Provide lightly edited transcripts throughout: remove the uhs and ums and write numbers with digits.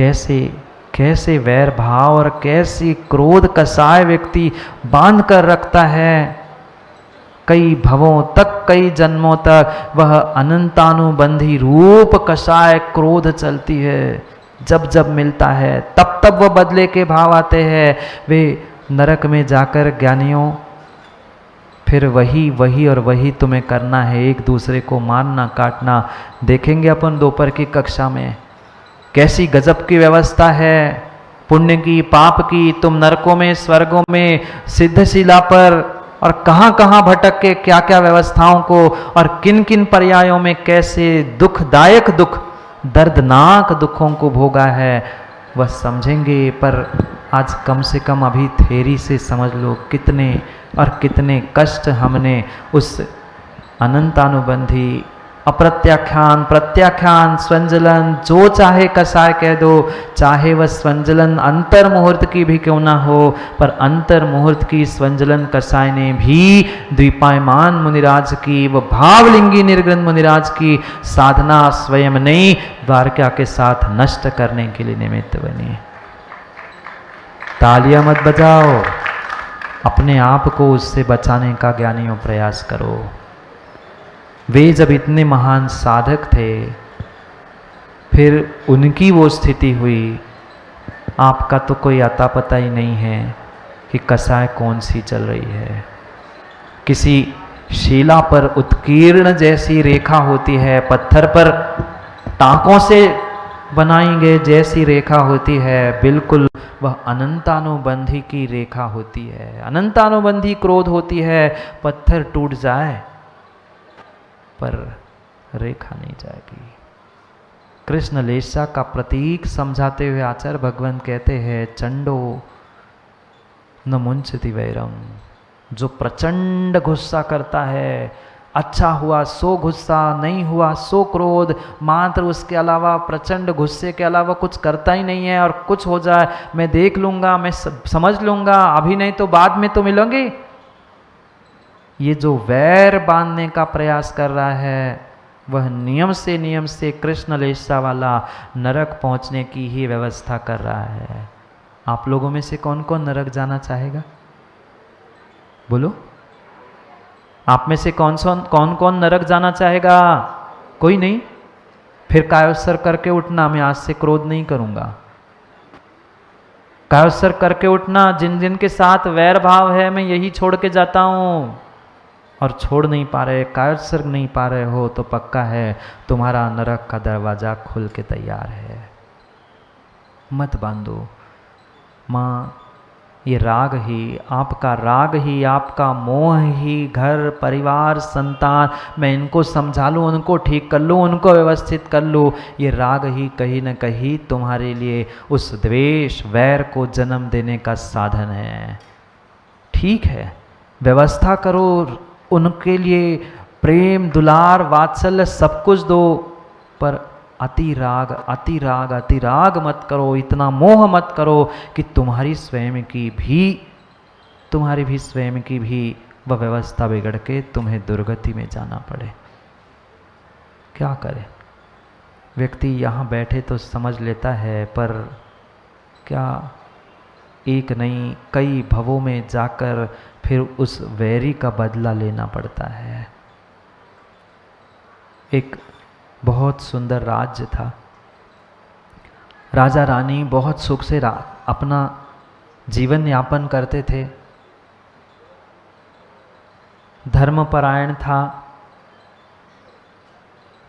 कैसे कैसे वैर भाव और कैसी क्रोध कसाय व्यक्ति बांध कर रखता है। कई भवों तक, कई जन्मों तक वह अनंतानुबंधी रूप कसाय क्रोध चलती है। जब जब मिलता है तब तब वह बदले के भाव आते हैं। वे नरक में जाकर ज्ञानियों फिर वही वही और वही तुम्हें करना है, एक दूसरे को मारना काटना। देखेंगे अपन दोपहर की कक्षा में कैसी गजब की व्यवस्था है, पुण्य की पाप की। तुम नरकों में, स्वर्गों में, सिद्धशिला पर और कहाँ कहाँ भटक के क्या क्या व्यवस्थाओं को और किन किन पर्यायों में कैसे दुखदायक दुख, दर्दनाक दुखों को भोगा है, वह समझेंगे। पर आज कम से कम अभी थेरी से समझ लो कितने और कितने कष्ट हमने उस अनंतानुबंधी अप्रत्याख्यान, प्रत्याख्यान, स्वंजलन, जो चाहे कसाय कह दो, चाहे वह स्वंजलन अंतर मुहूर्त की भी क्यों ना हो, पर अंतर मुहूर्त की स्वंजलन कसाय ने भी द्वीपायमान मुनिराज की, वह भावलिंगी निर्ग्रंथ मुनिराज की साधना स्वयं नहीं द्वारका के साथ नष्ट करने के लिए निमित्त बनी। तालियां मत बजाओ, अपने आप को उससे बचाने का ज्ञानियों प्रयास करो। वे जब इतने महान साधक थे, फिर उनकी वो स्थिति हुई। आपका तो कोई अता पता ही नहीं है कि कसाय कौन सी चल रही है। किसी शिला पर उत्कीर्ण जैसी रेखा होती है, पत्थर पर टांकों से बनाई गई जैसी रेखा होती है, बिल्कुल वह अनंतानुबंधी की रेखा होती है। अनंतानुबंधी क्रोध होती है, पत्थर टूट जाए पर रेखा नहीं जाएगी। कृष्ण लेशा का प्रतीक समझाते हुए आचार्य भगवान कहते हैं, चंडो न मुंचति वैरम। जो प्रचंड गुस्सा करता है, अच्छा हुआ सो गुस्सा, नहीं हुआ सो क्रोध, मात्र उसके अलावा प्रचंड गुस्से के अलावा कुछ करता ही नहीं है। और कुछ हो जाए मैं देख लूँगा, मैं समझ लूँगा, अभी नहीं तो बाद में तो मिलोगे। ये जो वैर बांधने का प्रयास कर रहा है, वह नियम से कृष्ण लेशा वाला नरक पहुँचने की ही व्यवस्था कर रहा है। आप लोगों में से कौन कौन नरक जाना चाहेगा? बोलो, आप में से कौन कौन नरक जाना चाहेगा? कोई नहीं? फिर कायोत्सर करके उठना, मैं आज से क्रोध नहीं करूंगा। कायोत्सर करके उठना, जिन जिन के साथ वैर भाव है मैं यही छोड़ के जाता हूं। और छोड़ नहीं पा रहे, कायोत्सर नहीं पा रहे हो, तो पक्का है तुम्हारा नरक का दरवाजा खुल के तैयार है। मत बांधो। माँ, ये राग ही, आपका मोह ही, घर परिवार संतान, मैं इनको समझा लूँ, उनको ठीक कर लूँ, उनको व्यवस्थित कर लूँ, ये राग ही कहीं न कहीं तुम्हारे लिए उस द्वेष वैर को जन्म देने का साधन है। ठीक है, व्यवस्था करो, उनके लिए प्रेम दुलार वात्सल्य सब कुछ दो, पर अतिराग मत करो, इतना मोह मत करो कि तुम्हारी भी स्वयं की भी वह व्यवस्था बिगड़ के तुम्हें दुर्गति में जाना पड़े। क्या करे? व्यक्ति यहाँ बैठे तो समझ लेता है, पर क्या एक नहीं कई भवों में जाकर फिर उस वैरी का बदला लेना पड़ता है। एक बहुत सुंदर राज्य था, राजा रानी बहुत सुख से अपना जीवन यापन करते थे। धर्मपरायण था,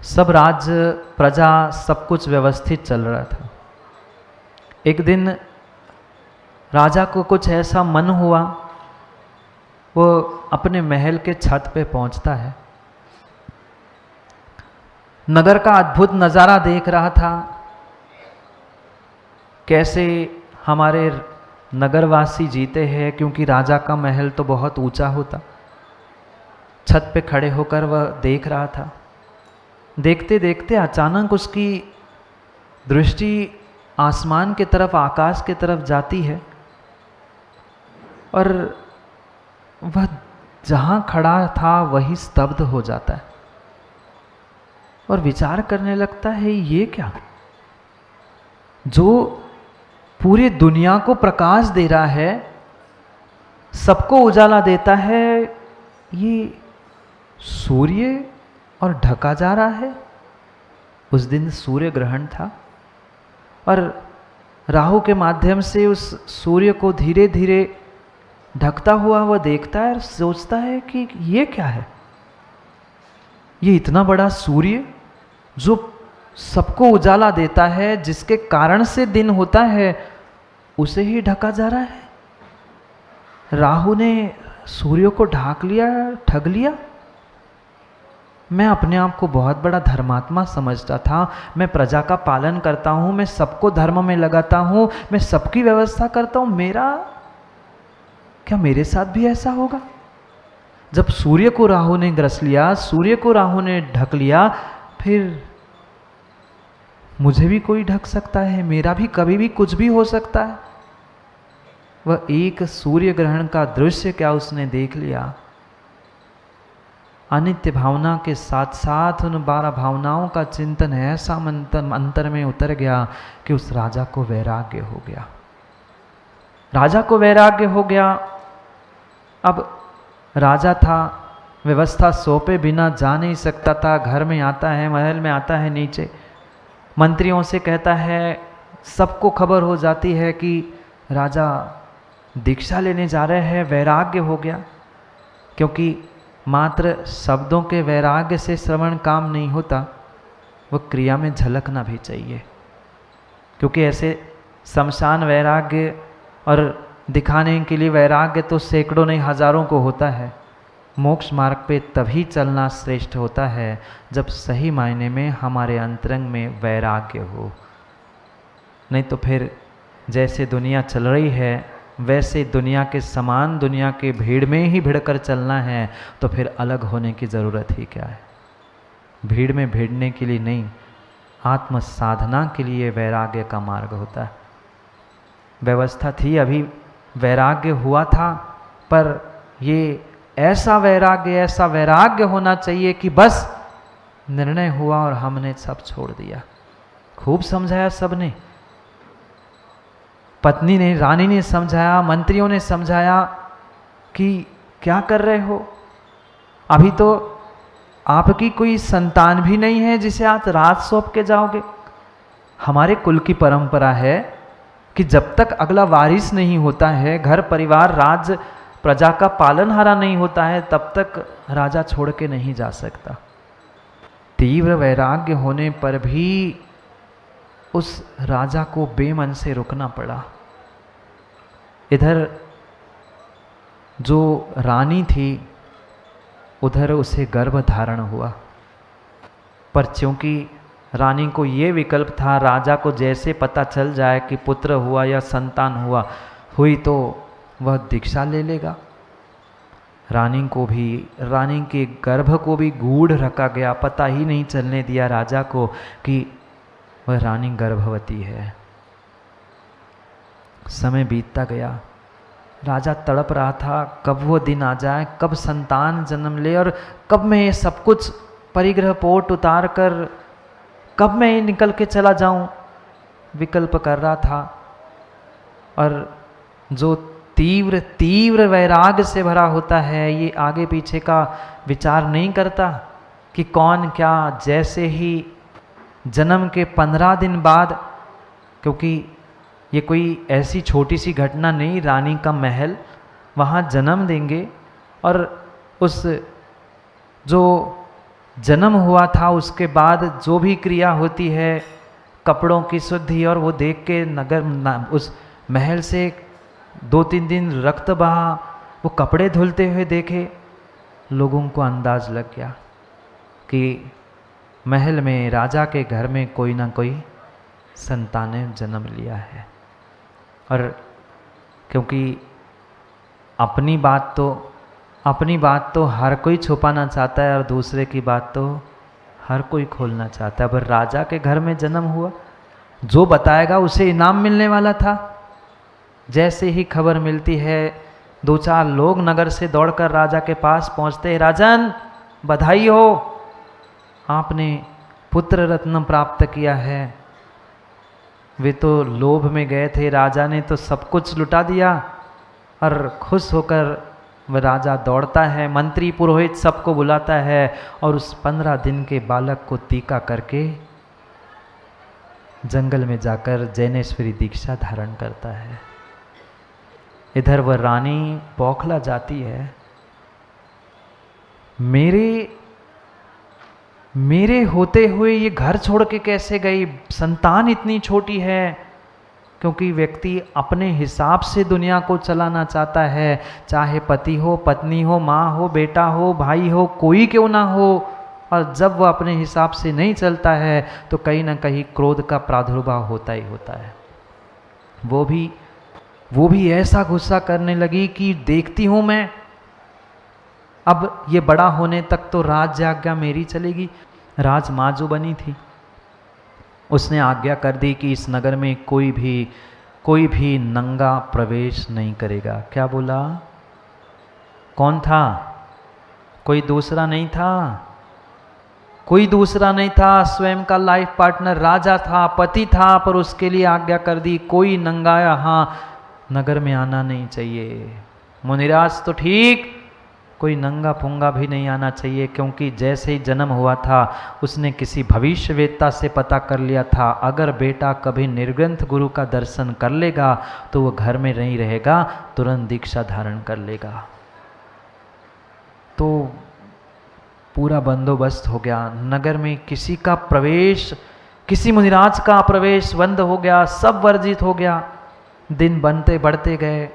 सब राज्य प्रजा सब कुछ व्यवस्थित चल रहा था। एक दिन राजा को कुछ ऐसा मन हुआ, वो अपने महल के छत पे पहुंचता है, नगर का अद्भुत नज़ारा देख रहा था। कैसे हमारे नगरवासी जीते हैं, क्योंकि राजा का महल तो बहुत ऊंचा होता। छत पे खड़े होकर वह देख रहा था। देखते देखते अचानक उसकी दृष्टि आसमान की तरफ, आकाश की तरफ जाती है, और वह जहाँ खड़ा था वही स्तब्ध हो जाता है और विचार करने लगता है, ये क्या? जो पूरी दुनिया को प्रकाश दे रहा है, सबको उजाला देता है, ये सूर्य और ढका जा रहा है। उस दिन सूर्य ग्रहण था और राहु के माध्यम से उस सूर्य को धीरे धीरे ढकता हुआ वह देखता है और सोचता है कि ये क्या है, ये इतना बड़ा सूर्य जो सबको उजाला देता है, जिसके कारण से दिन होता है, उसे ही ढका जा रहा है। राहु ने सूर्य को ढाक लिया, ठग लिया। मैं अपने आप को बहुत बड़ा धर्मात्मा समझता था, मैं प्रजा का पालन करता हूँ, मैं सबको धर्म में लगाता हूँ, मैं सबकी व्यवस्था करता हूँ, क्या मेरे साथ भी ऐसा होगा? जब सूर्य को राहु ने ग्रस लिया, सूर्य को राहु ने ढक लिया, फिर मुझे भी कोई ढक सकता है, मेरा भी कभी भी कुछ भी हो सकता है। वह एक सूर्य ग्रहण का दृश्य क्या उसने देख लिया। अनित्य भावना के साथ साथ उन 12 भावनाओं का चिंतन ऐसा अंतर में उतर गया कि उस राजा को वैराग्य हो गया। राजा को वैराग्य हो गया। अब राजा था, व्यवस्था सौंपे बिना जा नहीं सकता था। घर में आता है, महल में आता है, नीचे मंत्रियों से कहता है, सबको खबर हो जाती है कि राजा दीक्षा लेने जा रहे हैं। वैराग्य हो गया, क्योंकि मात्र शब्दों के वैराग्य से श्रवण काम नहीं होता, वह क्रिया में झलकना भी चाहिए। क्योंकि ऐसे शमशान वैराग्य और दिखाने के लिए वैराग्य तो सैकड़ों नहीं हजारों को होता है। मोक्ष मार्ग पे तभी चलना श्रेष्ठ होता है जब सही मायने में हमारे अंतरंग में वैराग्य हो। नहीं तो फिर जैसे दुनिया चल रही है वैसे दुनिया के समान, दुनिया के भीड़ में ही भिड़कर चलना है, तो फिर अलग होने की ज़रूरत ही क्या है। भीड़ में भिड़ने के लिए नहीं, आत्म साधना के लिए वैराग्य का मार्ग होता है। व्यवस्था थी, अभी वैराग्य हुआ था, पर ये ऐसा वैराग्य होना चाहिए कि बस निर्णय हुआ और हमने सब छोड़ दिया। खूब समझाया सबने, पत्नी ने, रानी ने समझाया, मंत्रियों ने समझाया कि क्या कर रहे हो, अभी तो आपकी कोई संतान भी नहीं है जिसे आप राज सौंप के जाओगे। हमारे कुल की परंपरा है कि जब तक अगला वारिस नहीं होता है, घर परिवार राज प्रजा का पालनहारा नहीं होता है, तब तक राजा छोड़ के नहीं जा सकता। तीव्र वैराग्य होने पर भी उस राजा को बेमन से रुकना पड़ा। इधर जो रानी थी उधर उसे गर्भ धारण हुआ, पर क्योंकि रानी को ये विकल्प था, राजा को जैसे पता चल जाए कि पुत्र हुआ या संतान हुई तो वह दीक्षा ले लेगा। रानी के गर्भ को भी गूढ़ रखा गया, पता ही नहीं चलने दिया राजा को कि वह रानी गर्भवती है। समय बीतता गया, राजा तड़प रहा था कब वो दिन आ जाए, कब संतान जन्म ले और कब मैं ये सब कुछ परिग्रह पोट उतार कर कब मैं निकल के चला जाऊं, विकल्प कर रहा था। और जो तीव्र वैराग्य से भरा होता है, ये आगे पीछे का विचार नहीं करता कि कौन क्या। जैसे ही जन्म के 15 दिन बाद, क्योंकि ये कोई ऐसी छोटी सी घटना नहीं, रानी का महल, वहाँ जन्म देंगे और उस जो जन्म हुआ था उसके बाद जो भी क्रिया होती है, कपड़ों की शुद्धि, और वो देख के उस महल से 2-3 दिन रक्त बहा, वो कपड़े धुलते हुए देखे, लोगों को अंदाज लग गया कि महल में, राजा के घर में कोई ना कोई संतान ने जन्म लिया है। और क्योंकि अपनी बात तो हर कोई छुपाना चाहता है और दूसरे की बात तो हर कोई खोलना चाहता है। पर राजा के घर में जन्म हुआ, जो बताएगा उसे इनाम मिलने वाला था। जैसे ही खबर मिलती है, 2-4 लोग नगर से दौड़कर राजा के पास पहुंचते हैं, राजन बधाई हो, आपने पुत्र रत्न प्राप्त किया है। वे तो लोभ में गए थे, राजा ने तो सब कुछ लुटा दिया और खुश होकर वह राजा दौड़ता है, मंत्री पुरोहित सबको बुलाता है और उस 15 दिन के बालक को टीका करके जंगल में जाकर जैनेश्वरी दीक्षा धारण करता है। इधर वह रानी बौखला जाती है, मेरे होते हुए ये घर छोड़ के कैसे गई, संतान इतनी छोटी है। क्योंकि व्यक्ति अपने हिसाब से दुनिया को चलाना चाहता है, चाहे पति हो, पत्नी हो, माँ हो, बेटा हो, भाई हो, कोई क्यों ना हो। और जब वह अपने हिसाब से नहीं चलता है तो कहीं ना कहीं क्रोध का प्रादुर्भाव होता ही होता है। वो भी ऐसा गुस्सा करने लगी कि देखती हूँ मैं, अब ये बड़ा होने तक तो राज्य आज्ञा मेरी चलेगी। राजमाँ जो बनी थी उसने आज्ञा कर दी कि इस नगर में कोई भी नंगा प्रवेश नहीं करेगा। क्या बोला? कौन था? कोई दूसरा नहीं था, कोई दूसरा नहीं था, स्वयं का लाइफ पार्टनर राजा था, पति था, पर उसके लिए आज्ञा कर दी कोई नंगा यहाँ नगर में आना नहीं चाहिए। मुनिराज तो ठीक, कोई नंगा पुंगा भी नहीं आना चाहिए, क्योंकि जैसे ही जन्म हुआ था उसने किसी भविष्यवेत्ता से पता कर लिया था, अगर बेटा कभी निर्ग्रंथ गुरु का दर्शन कर लेगा तो वो घर में नहीं रहेगा, तुरंत दीक्षा धारण कर लेगा। तो पूरा बंदोबस्त हो गया, नगर में किसी का प्रवेश, किसी मुनिराज का प्रवेश बंद हो गया, सब वर्जित हो गया। दिन बनते बढ़ते गए,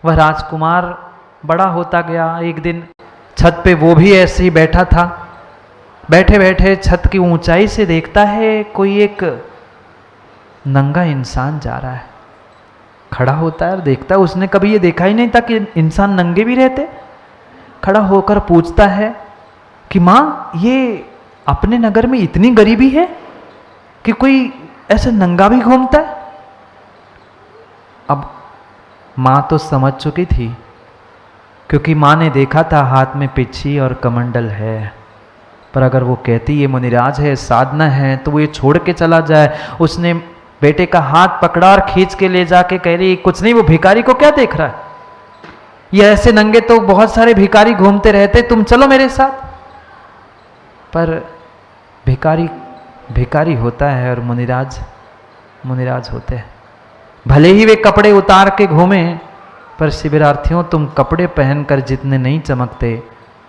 वह राजकुमार बड़ा होता गया। एक दिन छत पे वो भी ऐसे ही बैठा था, बैठे बैठे छत की ऊंचाई से देखता है कोई एक नंगा इंसान जा रहा है, खड़ा होता है और देखता है, उसने कभी ये देखा ही नहीं था कि इंसान नंगे भी रहते। खड़ा होकर पूछता है कि माँ, ये अपने नगर में इतनी गरीबी है कि कोई ऐसे नंगा भी घूमता है? अब माँ तो समझ चुकी थी, क्योंकि माँ ने देखा था हाथ में पिच्छी और कमंडल है, पर अगर वो कहती ये मुनिराज है, साधना है, तो वो ये छोड़ के चला जाए। उसने बेटे का हाथ पकड़ा और खींच के ले जाके कह रही, कुछ नहीं, वो भिखारी को क्या देख रहा है, ये ऐसे नंगे तो बहुत सारे भिखारी घूमते रहते, तुम चलो मेरे साथ। पर भिखारी होता है और मुनिराज होते हैं। भले ही वे कपड़े उतार के घूमे, पर शिविरार्थियों, तुम कपड़े पहनकर जितने नहीं चमकते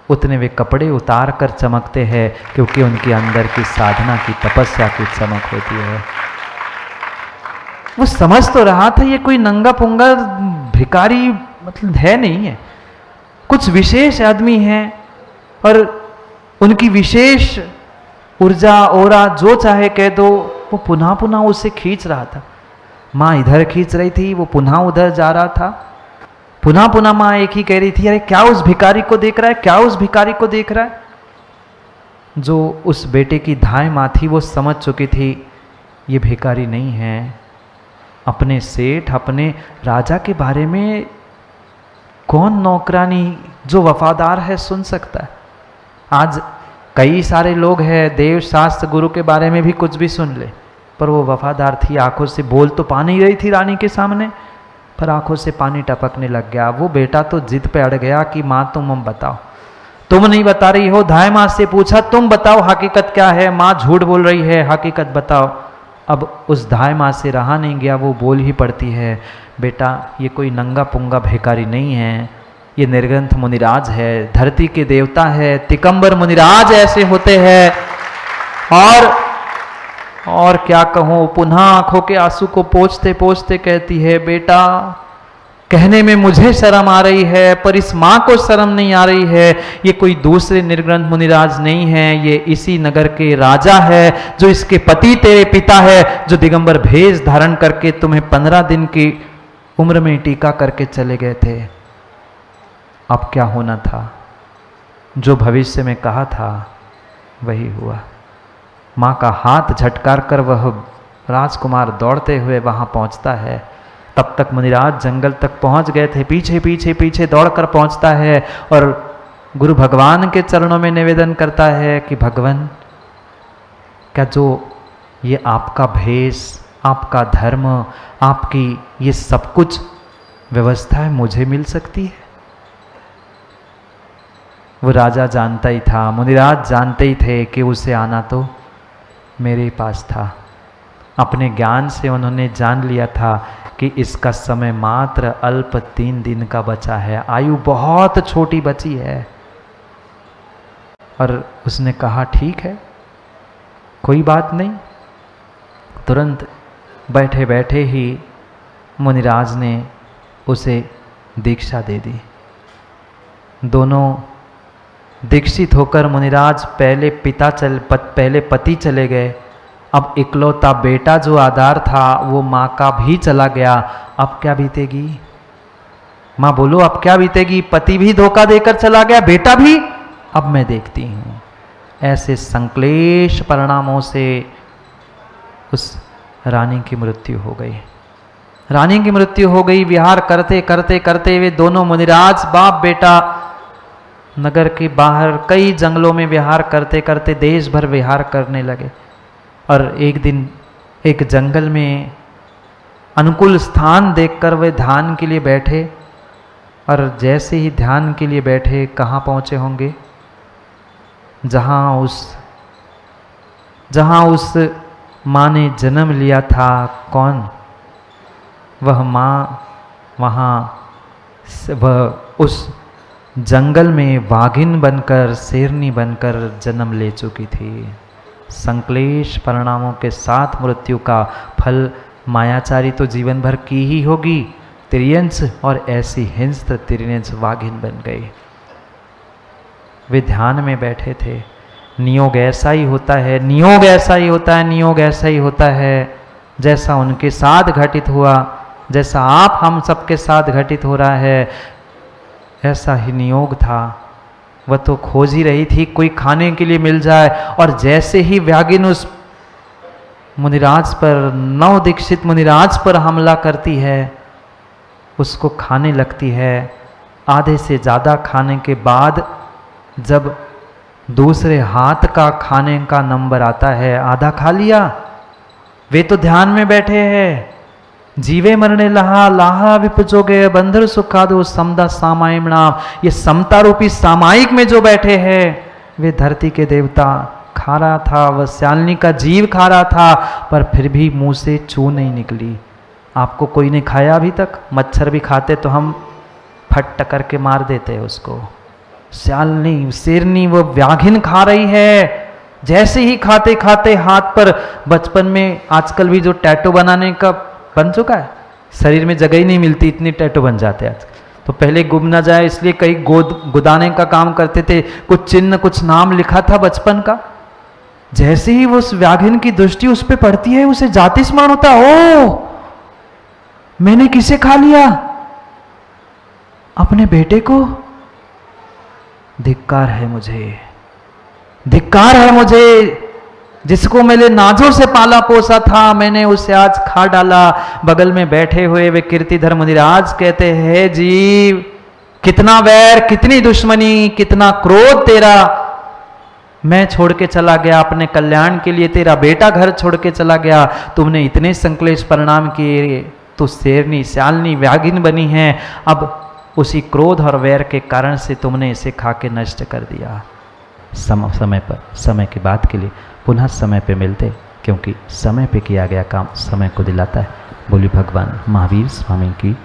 उतने वे कपड़े उतार कर चमकते हैं, क्योंकि उनके अंदर की साधना की, तपस्या की चमक होती है। वो समझ तो रहा था ये कोई नंगा पुंगा भिखारी मतलब है नहीं है, कुछ विशेष आदमी हैं और उनकी विशेष ऊर्जा, ओरा, जो चाहे कह दो, वो पुनः पुनः उसे खींच रहा था। माँ इधर खींच रही थी, वो पुनः उधर जा रहा था। पुनः पुनः माँ एक ही कह रही थी, अरे क्या उस भिखारी को देख रहा है, क्या उस भिखारी को देख रहा है। जो उस बेटे की धाय माँ थी वो समझ चुकी थी ये भिखारी नहीं है, अपने सेठ, अपने राजा के बारे में कौन नौकरानी जो वफादार है सुन सकता है। आज कई सारे लोग हैं, देव शास्त्र गुरु के बारे में भी कुछ भी सुन ले, पर वो वफादार थी। आंखों से बोल तो पा नहीं रही थी रानी के सामने, पर आंखों से पानी टपकने लग गया। वो बेटा तो जिद पे अड़ गया कि माँ तुम बताओ, तुम नहीं बता रही हो। धाय माँ से पूछा, तुम बताओ हकीकत क्या है। माँ झूठ बोल रही है, हकीकत बताओ। अब उस धाय माँ से रहा नहीं गया, वो बोल ही पड़ती है, बेटा ये कोई नंगा पुंगा भिखारी नहीं है, ये निर्ग्रंथ मुनिराज है, धरती के देवता है, तिकंबर मुनिराज ऐसे होते हैं। और क्या कहूँ, पुनः आंखों के आंसू को पोंछते पोंछते कहती है, बेटा कहने में मुझे शर्म आ रही है, पर इस माँ को शर्म नहीं आ रही है। ये कोई दूसरे निर्ग्रंथ मुनिराज नहीं है, ये इसी नगर के राजा है, जो इसके पति तेरे पिता है, जो दिगंबर भेष धारण करके तुम्हें 15 दिन की उम्र में टीका करके चले गए थे। अब क्या होना था, जो भविष्य में कहा था वही हुआ। माँ का हाथ झटकार कर वह राजकुमार दौड़ते हुए वहां पहुंचता है। तब तक मुनिराज जंगल तक पहुंच गए थे, पीछे पीछे पीछे दौड़कर पहुंचता है और गुरु भगवान के चरणों में निवेदन करता है कि भगवान, क्या जो ये आपका भेष आपका धर्म, आपकी ये सब कुछ व्यवस्थाएं मुझे मिल सकती है? वो राजा जानता ही था, मुनिराज जानते ही थे कि उसे आना तो मेरे पास था। अपने ज्ञान से उन्होंने जान लिया था कि इसका समय मात्र अल्प 3 दिन का बचा है, आयु बहुत छोटी बची है। और उसने कहा ठीक है, कोई बात नहीं। तुरंत बैठे बैठे ही मुनिराज ने उसे दीक्षा दे दी। दोनों दीक्षित होकर मुनिराज पहले पति चले गए, अब इकलौता बेटा जो आधार था वो माँ का भी चला गया। अब क्या बीतेगी? माँ बोलो, अब क्या बीतेगी? पति भी धोखा देकर चला गया, बेटा भी। अब मैं देखती हूँ। ऐसे संक्लेश परिणामों से उस रानी की मृत्यु हो गई। रानी की मृत्यु हो गई। विहार करते करते करते वे दोनों मुनिराज बाप बेटा नगर के बाहर कई जंगलों में विहार करते करते देश भर विहार करने लगे। और एक दिन एक जंगल में अनुकूल स्थान देखकर वे ध्यान के लिए बैठे। और जैसे ही ध्यान के लिए बैठे, कहाँ पहुँचे होंगे? जहाँ उस माँ ने जन्म लिया था। कौन? वह माँ वहाँ वह उस जंगल में वाघिन बनकर, शेरनी बनकर जन्म ले चुकी थी। संक्लेश परिणामों के साथ मृत्यु का फल मायाचारी तो जीवन भर की ही होगी, तिर्यंश, और ऐसी हिंस्र तिर्यंश वाघिन बन गई। वे ध्यान में बैठे थे। नियोग ऐसा ही होता है, नियोग ऐसा ही होता है, नियोग ऐसा ही होता है। जैसा उनके साथ घटित हुआ, जैसा आप हम सबके साथ घटित हो रहा है, ऐसा ही नियोग था। वह तो खोज ही रही थी कोई खाने के लिए मिल जाए। और जैसे ही व्यागिन उस मुनिराज पर, नव दीक्षित मुनिराज पर हमला करती है, उसको खाने लगती है। आधे से ज़्यादा खाने के बाद जब दूसरे हाथ का खाने का नंबर आता है, आधा खा लिया। वे तो ध्यान में बैठे हैं। जीवे मरने लहा लाहा विपजोगे बंधर सुखादो समदा सामायिक नाम। ये समता रूपी सामायिक में जो बैठे हैं, वे धरती के देवता। खा रहा था, वह श्यालिनी का जीव खा रहा था, पर फिर भी मुंह से चू नहीं निकली। आपको कोई ने खाया अभी तक? मच्छर भी खाते तो हम फट करके मार देते उसको। श्यालिनी, शेरनी, वो व्याघिन खा रही है। जैसे ही खाते खाते हाथ पर, बचपन में आजकल भी जो टैटू बनाने का बन चुका है, शरीर में जगह ही नहीं मिलती, इतनी टैटू बन जाते हैं आजकल। तो पहले गुम ना जाए इसलिए कई गुदाने का काम करते थे, कुछ चिन्ह, कुछ नाम लिखा था बचपन का। जैसे ही वो उस व्याघिन की दृष्टि उस पर पड़ती है, उसे जाति स्मरण होता है, ओ मैंने किसे खा लिया? अपने बेटे को। धिक्कार है मुझे, धिक्कार है मुझे, जिसको मैंने नाजों से पाला पोसा था, मैंने उसे आज खा डाला। बगल में बैठे हुए वे कीर्तिधर मुनिराज कहते हैं, जीव कितना वैर, कितनी दुश्मनी, कितना क्रोध तेरा। मैं छोड़ के चला गया अपने कल्याण के लिए, तेरा बेटा घर छोड़ के चला गया, तुमने इतने संक्लेश परिणाम किए, तो शेरनी, श्यालिनी, व्याघिन बनी है। अब उसी क्रोध और वैर के कारण से तुमने इसे खा के नष्ट कर दिया। समय पर, समय की बात के लिए पुनः समय पे मिलते, क्योंकि समय पे किया गया काम समय को दिलाता है। बोली भगवान महावीर स्वामी की